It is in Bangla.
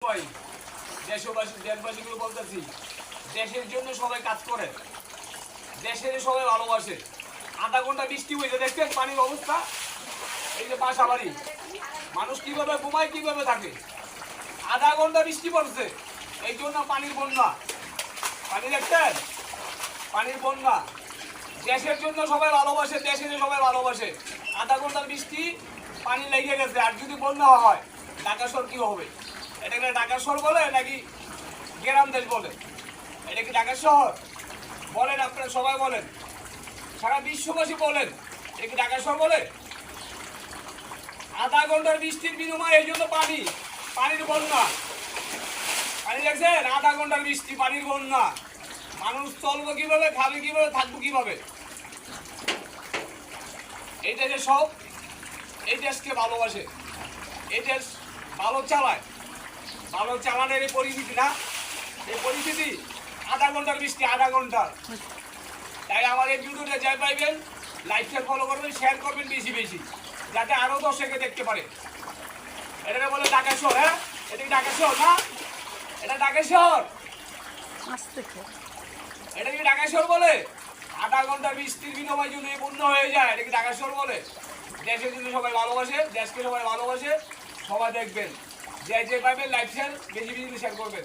ভাই, দেশবাসীগুলো বলতেছি, দেশের জন্য সবাই কাজ করে, দেশের সবাই ভালোবাসে। আধা ঘন্টা বৃষ্টি হয়েছে, দেখছেন পানির অবস্থা? এই যে বাসা বাড়ি, মানুষ কিভাবে ঘুমায়, কিভাবে থাকে। আধা ঘন্টা বৃষ্টি পড়ছে, এই জন্য পানির বন্যা। পানি দেখছেন? পানির বন্যা। দেশের জন্য সবাই ভালোবাসে, দেশের সবাই ভালোবাসে। আধা ঘন্টার বৃষ্টি, পানি লেগে গেছে। আর যদি বন্যা হয়, ঢাকা শহর কি হবে? এটাকে ঢাকা শহর বলে নাকি গ্রাম দেশ বলে? এটা কি ঢাকা শহর বলেন? আপনারা সবাই বলেন, সারা বিশ্ববাসী বলেন, এটা কি ঢাকা শহর বলে? আধা ঘন্টার বৃষ্টির বিনিময়ে এই জন্য পানির বন্যা। পানি দেখছেন? আধা ঘন্টার বৃষ্টি, পানির বন্যা। মানুষ চলবো কিভাবে, খাবে কিভাবে, থাকবো কিভাবে? এই দেশে সব এই দেশকে ভালোবাসে, এই দেশ ভালো চালায়। ভালো চালানোর এই পরিস্থিতি না, এই পরিস্থিতি আধা ঘন্টার বৃষ্টি, আধা ঘন্টার। তাই আমার এই ভিডিওটা যাই পাইবেন, লাইক ফলো করবেন, শেয়ার করবেন বেশি বেশি, যাতে আরো দর্শকে দেখতে পারে। এটাকে বলে ঢাকা শহর। হ্যাঁ, এটা কি ঢাকা শহর না? এটা ঢাকা শহর। এটা কি ঢাকা শহর বলে? আধা ঘন্টা বৃষ্টির বিনিময়ে যদি বন্যা হয়ে যায়, এটা কি ঢাকা শহর বলে? দেশের জন্য সবাই ভালোবাসে, দেশকে সবাই ভালোবাসে। সবাই দেখবেন, যে পাইবেন লাইক শেয়ার বেশি বেশি শেয়ার করবেন।